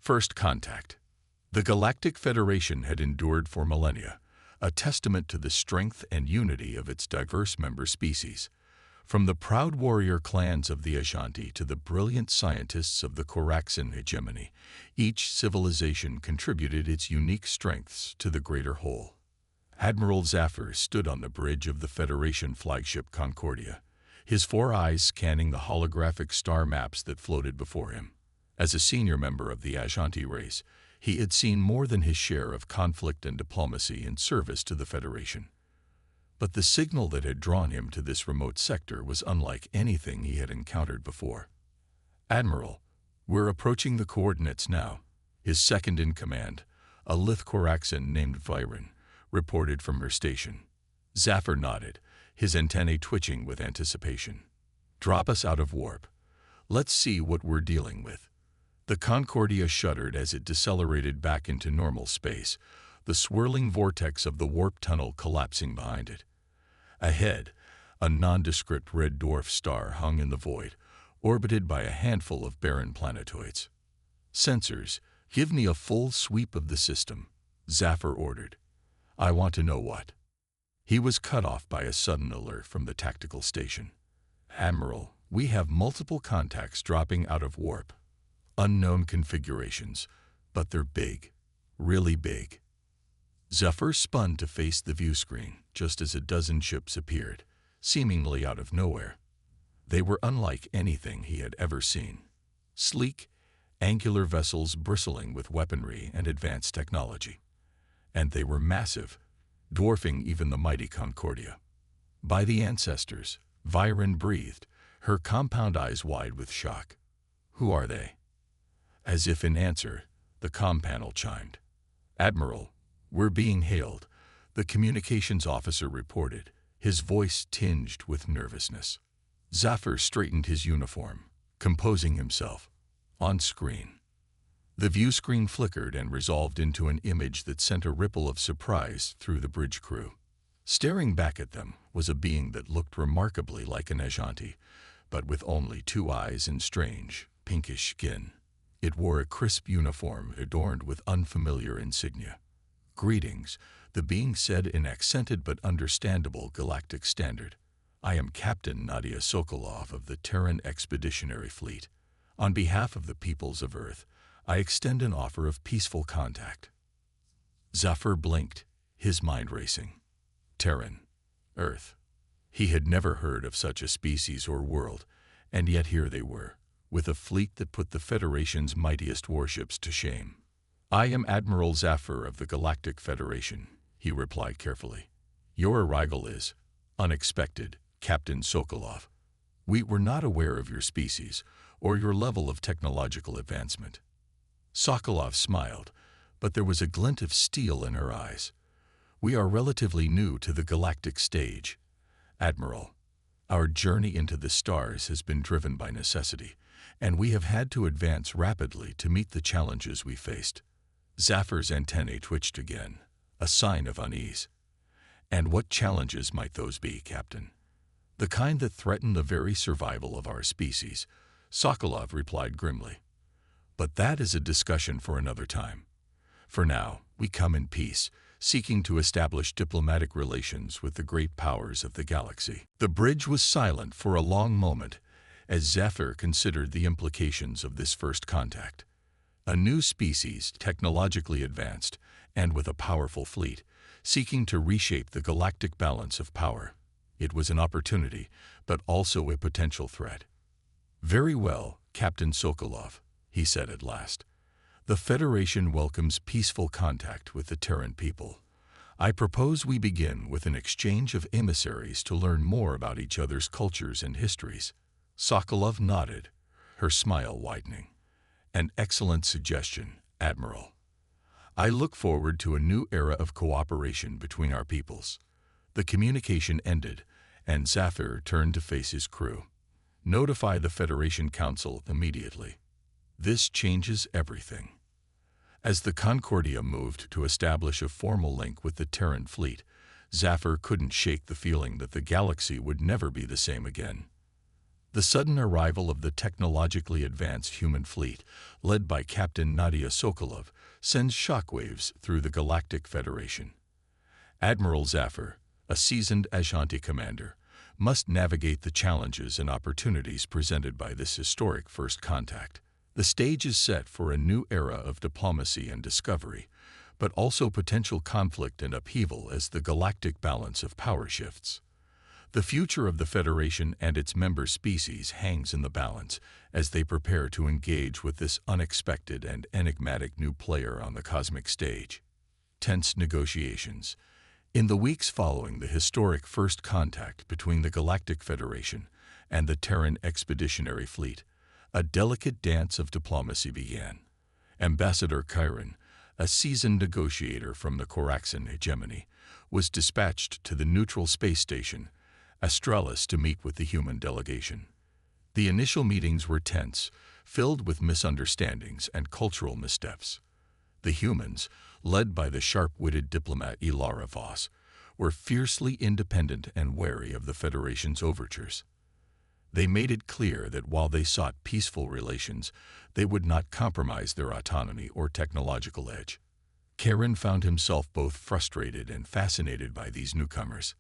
First contact. The Galactic Federation had endured for millennia, a testament to the strength and unity of its diverse member species. From the proud warrior clans of the Ashanti to the brilliant scientists of the Coraxan hegemony, each civilization contributed its unique strengths to the greater whole. Admiral Zafir stood on the bridge of the Federation flagship Concordia, his four eyes scanning the holographic star maps that floated before him. As a senior member of the Ashanti race, he had seen more than his share of conflict and diplomacy in service to the Federation. But the signal that had drawn him to this remote sector was unlike anything he had encountered before. "Admiral, we're approaching the coordinates now," his second-in-command, a Lith Coraxan named Viren, reported from her station. Zafir nodded, his antennae twitching with anticipation. "Drop us out of warp. Let's see what we're dealing with." The Concordia shuddered as it decelerated back into normal space, the swirling vortex of the warp tunnel collapsing behind it. Ahead, a nondescript red dwarf star hung in the void, orbited by a handful of barren planetoids. "Sensors, give me a full sweep of the system," Zafir ordered. "I want to know what." He was cut off by a sudden alert from the tactical station. "Admiral, we have multiple contacts dropping out of warp. Unknown configurations, but they're big, really big." Zafir spun to face the view screen just as a dozen ships appeared, seemingly out of nowhere. They were unlike anything he had ever seen. Sleek, angular vessels bristling with weaponry and advanced technology. And they were massive, dwarfing even the mighty Concordia. "By the ancestors," Viren breathed, her compound eyes wide with shock. "Who are they?" As if in answer, the comm panel chimed. "Admiral, we're being hailed," the communications officer reported, his voice tinged with nervousness. Zafir straightened his uniform, composing himself. On screen. The view screen flickered and resolved into an image that sent a ripple of surprise through the bridge crew. Staring back at them was a being that looked remarkably like an Ashanti, but with only two eyes and strange, pinkish skin. It wore a crisp uniform adorned with unfamiliar insignia. "Greetings," the being said in accented but understandable galactic standard. "I am Captain Nadia Sokolov of the Terran Expeditionary Fleet. On behalf of the peoples of Earth, I extend an offer of peaceful contact." Zafir blinked, his mind racing. Terran. Earth. He had never heard of such a species or world, and yet here they were, with a fleet that put the Federation's mightiest warships to shame. "I am Admiral Zafir of the Galactic Federation," he replied carefully. "Your arrival is unexpected, Captain Sokolov. We were not aware of your species or your level of technological advancement." Sokolov smiled, but there was a glint of steel in her eyes. "We are relatively new to the galactic stage, Admiral. Our journey into the stars has been driven by necessity, and we have had to advance rapidly to meet the challenges we faced." Zafir's antennae twitched again, a sign of unease. "And what challenges might those be, Captain?" "The kind that threaten the very survival of our species," Sokolov replied grimly. "But that is a discussion for another time. For now, we come in peace, seeking to establish diplomatic relations with the great powers of the galaxy." The bridge was silent for a long moment as Zafir considered the implications of this first contact. A new species, technologically advanced, and with a powerful fleet, seeking to reshape the galactic balance of power. It was an opportunity, but also a potential threat. "Very well, Captain Sokolov," he said at last. "The Federation welcomes peaceful contact with the Terran people. I propose we begin with an exchange of emissaries to learn more about each other's cultures and histories." Sokolov nodded, her smile widening. "An excellent suggestion, Admiral. I look forward to a new era of cooperation between our peoples." The communication ended, and Zafir turned to face his crew. "Notify the Federation Council immediately. This changes everything." As the Concordia moved to establish a formal link with the Terran fleet, Zafir couldn't shake the feeling that the galaxy would never be the same again. The sudden arrival of the technologically advanced human fleet, led by Captain Nadia Sokolov, sends shockwaves through the Galactic Federation. Admiral Zafir, a seasoned Ashanti commander, must navigate the challenges and opportunities presented by this historic first contact. The stage is set for a new era of diplomacy and discovery, but also potential conflict and upheaval as the galactic balance of power shifts. The future of the Federation and its member species hangs in the balance as they prepare to engage with this unexpected and enigmatic new player on the cosmic stage. Tense negotiations. In the weeks following the historic first contact between the Galactic Federation and the Terran Expeditionary Fleet, a delicate dance of diplomacy began. Ambassador Chiron, a seasoned negotiator from the Coraxan hegemony, was dispatched to the neutral space station Australis to meet with the human delegation. The initial meetings were tense, filled with misunderstandings and cultural missteps. The humans, led by the sharp-witted diplomat Ilara Voss, were fiercely independent and wary of the Federation's overtures. They made it clear that while they sought peaceful relations, they would not compromise their autonomy or technological edge. Chiron found himself both frustrated and fascinated by these newcomers.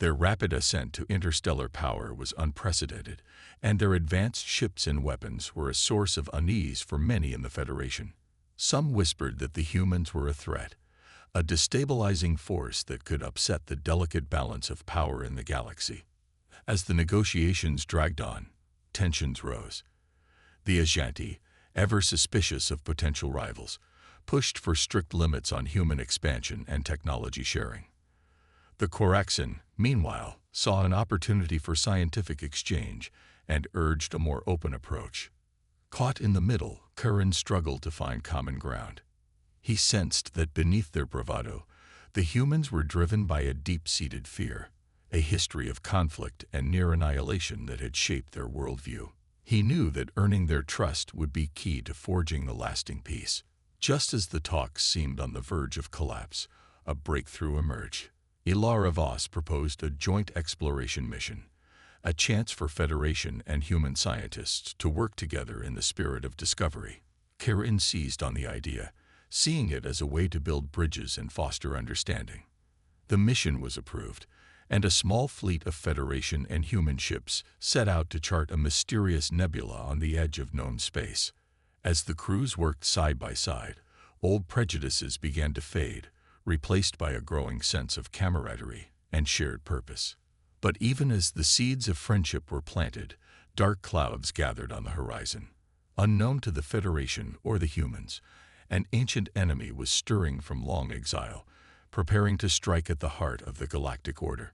Their rapid ascent to interstellar power was unprecedented, and their advanced ships and weapons were a source of unease for many in the Federation. Some whispered that the humans were a threat, a destabilizing force that could upset the delicate balance of power in the galaxy. As the negotiations dragged on, tensions rose. The Ashanti, ever suspicious of potential rivals, pushed for strict limits on human expansion and technology sharing. The Coraxan, meanwhile, saw an opportunity for scientific exchange and urged a more open approach. Caught in the middle, Chiron struggled to find common ground. He sensed that beneath their bravado, the humans were driven by a deep-seated fear, a history of conflict and near annihilation that had shaped their worldview. He knew that earning their trust would be key to forging the lasting peace. Just as the talks seemed on the verge of collapse, a breakthrough emerged. Ilara Voss proposed a joint exploration mission, a chance for Federation and human scientists to work together in the spirit of discovery. Chiron seized on the idea, seeing it as a way to build bridges and foster understanding. The mission was approved, and a small fleet of Federation and human ships set out to chart a mysterious nebula on the edge of known space. As the crews worked side by side, old prejudices began to fade, replaced by a growing sense of camaraderie and shared purpose. But even as the seeds of friendship were planted, dark clouds gathered on the horizon. Unknown to the Federation or the humans, an ancient enemy was stirring from long exile, preparing to strike at the heart of the galactic order.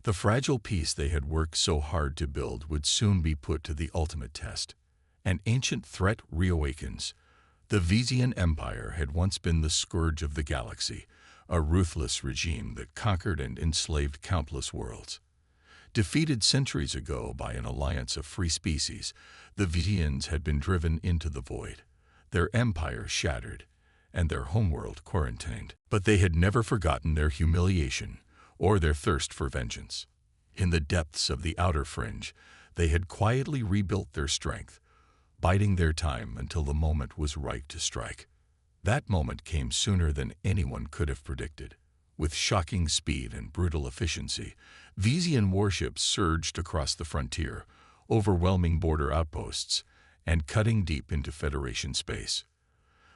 The fragile peace they had worked so hard to build would soon be put to the ultimate test. An ancient threat reawakens. The Vizian Empire had once been the scourge of the galaxy, a ruthless regime that conquered and enslaved countless worlds. Defeated centuries ago by an alliance of free species, the Vizians had been driven into the void, their empire shattered, and their homeworld quarantined. But they had never forgotten their humiliation or their thirst for vengeance. In the depths of the outer fringe, they had quietly rebuilt their strength, biding their time until the moment was right to strike. That moment came sooner than anyone could have predicted. With shocking speed and brutal efficiency, Vizian warships surged across the frontier, overwhelming border outposts, and cutting deep into Federation space.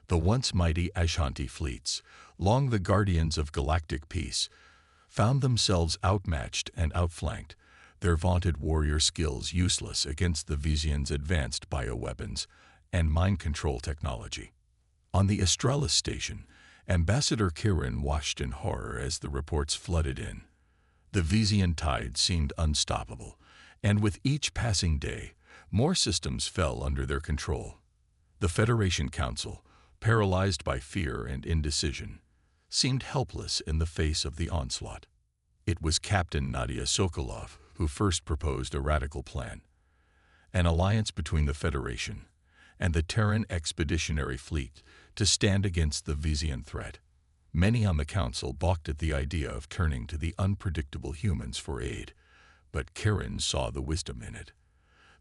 The once mighty Ashanti fleets, long the guardians of galactic peace, found themselves outmatched and outflanked, their vaunted warrior skills useless against the Vizians' advanced bioweapons and mind control technology. On the Australis station, Ambassador Chiron watched in horror as the reports flooded in. The Vizian tide seemed unstoppable, and with each passing day, more systems fell under their control. The Federation Council, paralyzed by fear and indecision, seemed helpless in the face of the onslaught. It was Captain Nadia Sokolov who first proposed a radical plan, an alliance between the Federation and the Terran Expeditionary Fleet to stand against the Vizian threat. Many on the Council balked at the idea of turning to the unpredictable humans for aid, but Chiron saw the wisdom in it.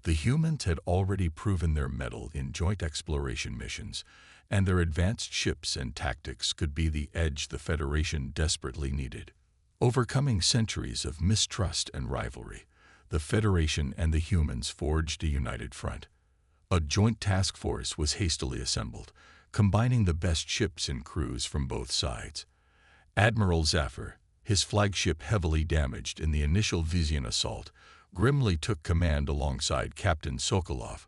The humans had already proven their mettle in joint exploration missions, and their advanced ships and tactics could be the edge the Federation desperately needed. Overcoming centuries of mistrust and rivalry, the Federation and the humans forged a united front. A joint task force was hastily assembled, combining the best ships and crews from both sides. Admiral Zafir, his flagship heavily damaged in the initial Vizian assault, grimly took command alongside Captain Sokolov.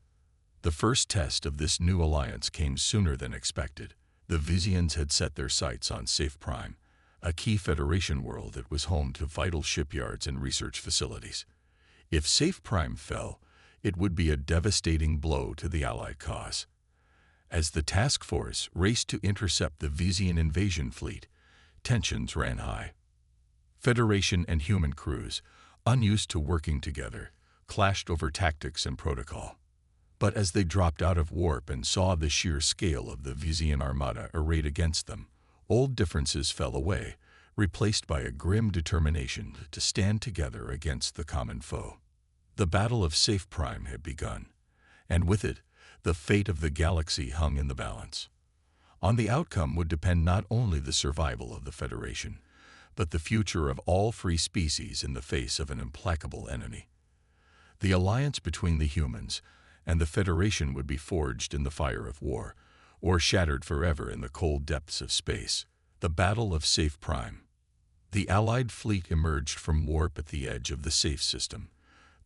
The first test of this new alliance came sooner than expected. The Vizians had set their sights on Safe Prime, a key Federation world that was home to vital shipyards and research facilities. If Safe Prime fell, it would be a devastating blow to the Allied cause. As the task force raced to intercept the Vizian invasion fleet, tensions ran high. Federation and human crews, unused to working together, clashed over tactics and protocol. But as they dropped out of warp and saw the sheer scale of the Vizian armada arrayed against them, old differences fell away, replaced by a grim determination to stand together against the common foe. The Battle of Safe Prime had begun, and with it, the fate of the galaxy hung in the balance. On the outcome would depend not only the survival of the Federation, but the future of all free species in the face of an implacable enemy. The alliance between the humans and the Federation would be forged in the fire of war, or shattered forever in the cold depths of space. The Battle of Safe Prime. The Allied fleet emerged from warp at the edge of the Safe system,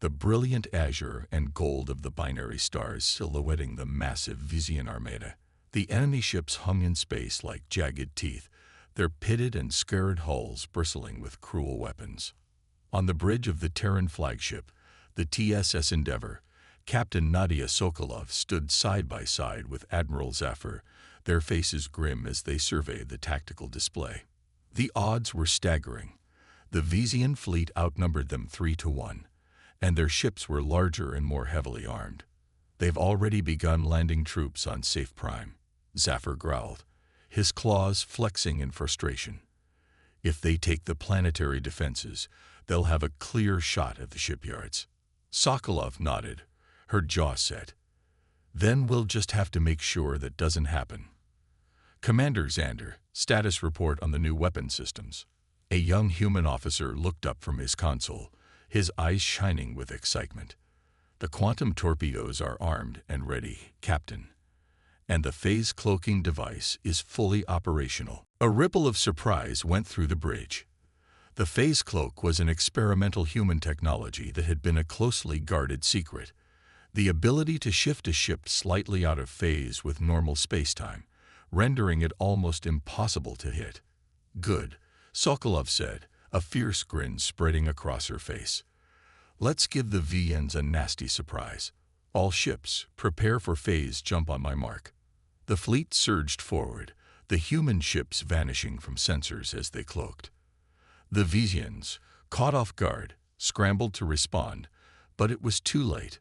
the brilliant azure and gold of the binary stars silhouetting the massive Vizian armada. The enemy ships hung in space like jagged teeth, their pitted and scarred hulls bristling with cruel weapons. On the bridge of the Terran flagship, the TSS Endeavour, Captain Nadia Sokolov stood side by side with Admiral Zafir, their faces grim as they surveyed the tactical display. The odds were staggering. The Vizian fleet outnumbered them 3-1, and their ships were larger and more heavily armed. "They've already begun landing troops on Safe Prime," Zafir growled, his claws flexing in frustration. "If they take the planetary defenses, they'll have a clear shot at the shipyards." Sokolov nodded, her jaw set. "Then we'll just have to make sure that doesn't happen." "Commander Xander, status report on the new weapon systems." A young human officer looked up from his console, his eyes shining with excitement. "The quantum torpedoes are armed and ready, Captain. And the phase cloaking device is fully operational." A ripple of surprise went through the bridge. The phase cloak was an experimental human technology that had been a closely guarded secret. The ability to shift a ship slightly out of phase with normal spacetime, rendering it almost impossible to hit. "Good," Sokolov said, a fierce grin spreading across her face. "Let's give the VNs a nasty surprise. All ships, prepare for phase jump on my mark." The fleet surged forward, the human ships vanishing from sensors as they cloaked. The Vizians, caught off guard, scrambled to respond, but it was too late.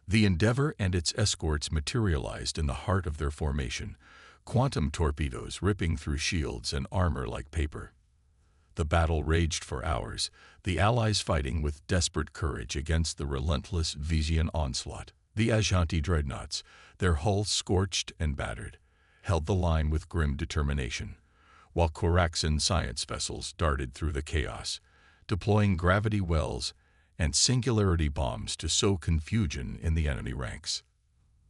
The Endeavour and its escorts materialized in the heart of their formation, quantum torpedoes ripping through shields and armor like paper. The battle raged for hours, the Allies fighting with desperate courage against the relentless Vizian onslaught. The Ashanti dreadnoughts, their hulls scorched and battered, held the line with grim determination, while Koraxan science vessels darted through the chaos, deploying gravity wells and singularity bombs to sow confusion in the enemy ranks.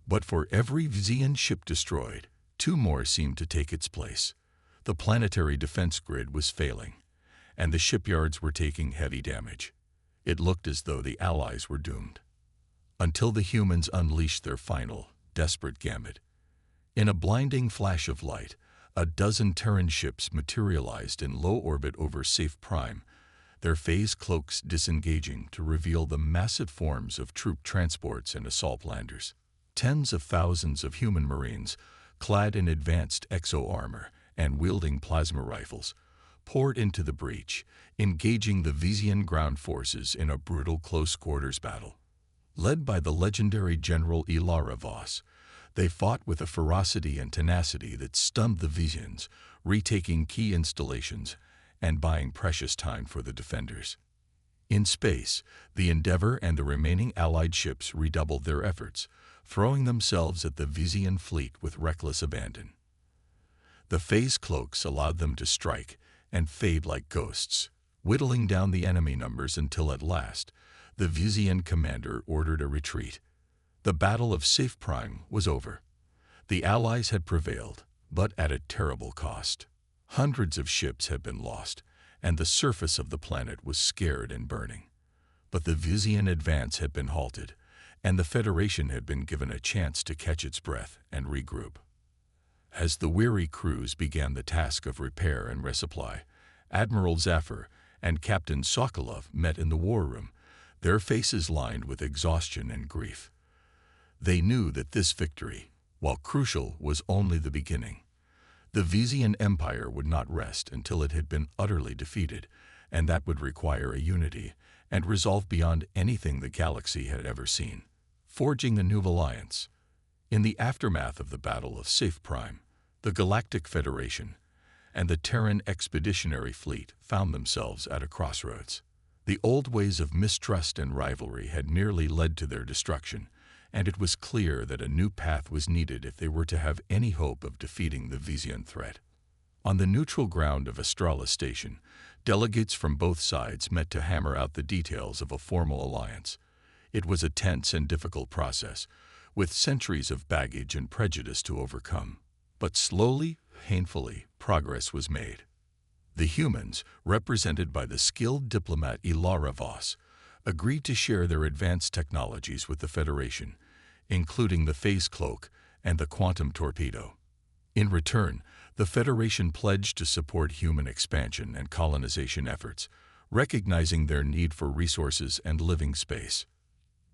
But for every Vizian ship destroyed, 2 more seemed to take its place. The planetary defense grid was failing, and the shipyards were taking heavy damage. It looked as though the Allies were doomed. Until the humans unleashed their final, desperate gambit. In a blinding flash of light, a dozen Terran ships materialized in low orbit over Safe Prime, their phase cloaks disengaging to reveal the massive forms of troop transports and assault landers. Tens of thousands of human marines, clad in advanced exo-armor and wielding plasma rifles, poured into the breach, engaging the Vizian ground forces in a brutal close-quarters battle. Led by the legendary General Ilara Voss, they fought with a ferocity and tenacity that stunned the Vizians, retaking key installations and buying precious time for the defenders. In space, the Endeavour and the remaining Allied ships redoubled their efforts, throwing themselves at the Vizian fleet with reckless abandon. The phase cloaks allowed them to strike and fade like ghosts, whittling down the enemy numbers until at last, the Vizian commander ordered a retreat. The Battle of Safe Prime was over. The Allies had prevailed, but at a terrible cost. Hundreds of ships had been lost, and the surface of the planet was scared and burning. But the Vizian advance had been halted, and the Federation had been given a chance to catch its breath and regroup. As the weary crews began the task of repair and resupply, Admiral Zafir and Captain Sokolov met in the war room, their faces lined with exhaustion and grief. They knew that this victory, while crucial, was only the beginning. The Vizian Empire would not rest until it had been utterly defeated, and that would require a unity and resolve beyond anything the galaxy had ever seen. Forging the new alliance. In the aftermath of the Battle of Safe Prime, the Galactic Federation and the Terran Expeditionary Fleet found themselves at a crossroads. The old ways of mistrust and rivalry had nearly led to their destruction, and it was clear that a new path was needed if they were to have any hope of defeating the Vizian threat. On the neutral ground of Astralis Station, delegates from both sides met to hammer out the details of a formal alliance. It was a tense and difficult process, with centuries of baggage and prejudice to overcome. But slowly, painfully, progress was made. The humans, represented by the skilled diplomat Ilara Voss, agreed to share their advanced technologies with the Federation, including the phase cloak and the quantum torpedo. In return, the Federation pledged to support human expansion and colonization efforts, recognizing their need for resources and living space.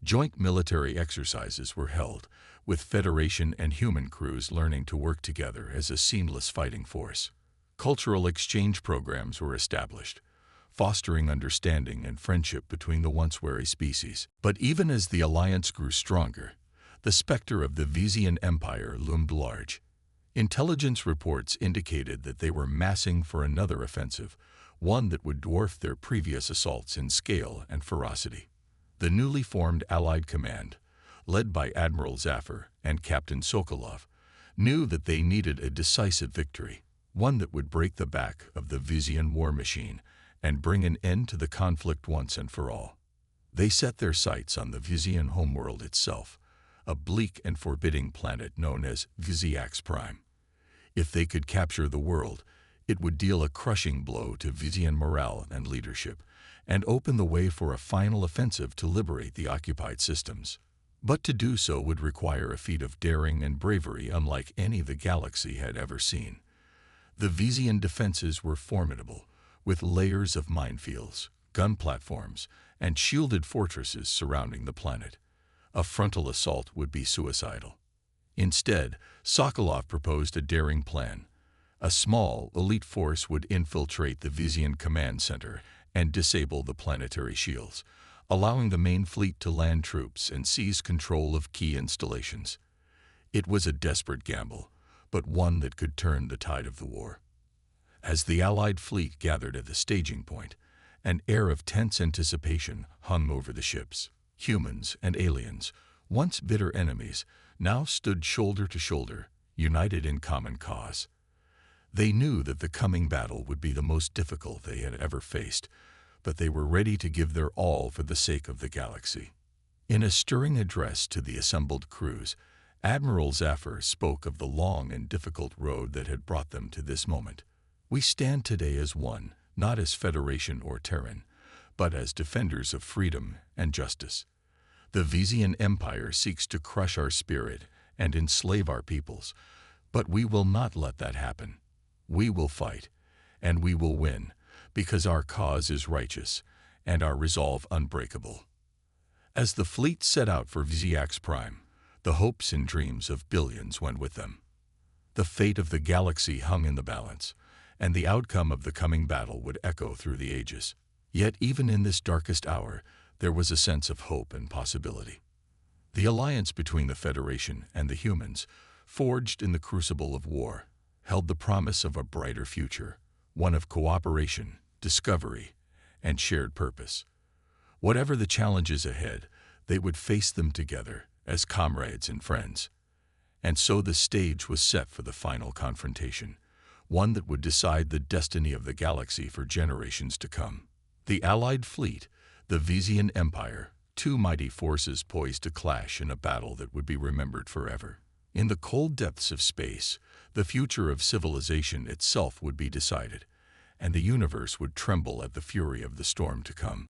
Joint military exercises were held, with Federation and human crews learning to work together as a seamless fighting force. Cultural exchange programs were established, fostering understanding and friendship between the once wary species. But even as the alliance grew stronger, the specter of the Vizian Empire loomed large. Intelligence reports indicated that they were massing for another offensive, one that would dwarf their previous assaults in scale and ferocity. The newly formed Allied Command, led by Admiral Zafir and Captain Sokolov, knew that they needed a decisive victory, one that would break the back of the Vizian war machine and bring an end to the conflict once and for all. They set their sights on the Vizian homeworld itself, a bleak and forbidding planet known as Viziax Prime. If they could capture the world, it would deal a crushing blow to Vizian morale and leadership, and open the way for a final offensive to liberate the occupied systems. But to do so would require a feat of daring and bravery unlike any the galaxy had ever seen. The Vizian defenses were formidable, with layers of minefields, gun platforms, and shielded fortresses surrounding the planet. A frontal assault would be suicidal. Instead, Sokolov proposed a daring plan. A small, elite force would infiltrate the Vizian command center and disable the planetary shields, allowing the main fleet to land troops and seize control of key installations. It was a desperate gamble, but one that could turn the tide of the war. As the Allied fleet gathered at the staging point, an air of tense anticipation hung over the ships. Humans and aliens, once bitter enemies, now stood shoulder to shoulder, united in common cause. They knew that the coming battle would be the most difficult they had ever faced, but they were ready to give their all for the sake of the galaxy. In a stirring address to the assembled crews, Admiral Zafir spoke of the long and difficult road that had brought them to this moment. We stand today as one, not as Federation or Terran, but as defenders of freedom and justice. The Vizian Empire seeks to crush our spirit and enslave our peoples, but we will not let that happen. We will fight, and we will win, because our cause is righteous and our resolve unbreakable. As the fleet set out for Viziax Prime, the hopes and dreams of billions went with them. The fate of the galaxy hung in the balance, and the outcome of the coming battle would echo through the ages. Yet even in this darkest hour, there was a sense of hope and possibility. The alliance between the Federation and the humans, forged in the crucible of war, held the promise of a brighter future, one of cooperation, discovery, and shared purpose. Whatever the challenges ahead, they would face them together as comrades and friends. And so the stage was set for the final confrontation, one that would decide the destiny of the galaxy for generations to come. The Allied fleet, the Vizian Empire, two mighty forces poised to clash in a battle that would be remembered forever. In the cold depths of space, the future of civilization itself would be decided, and the universe would tremble at the fury of the storm to come.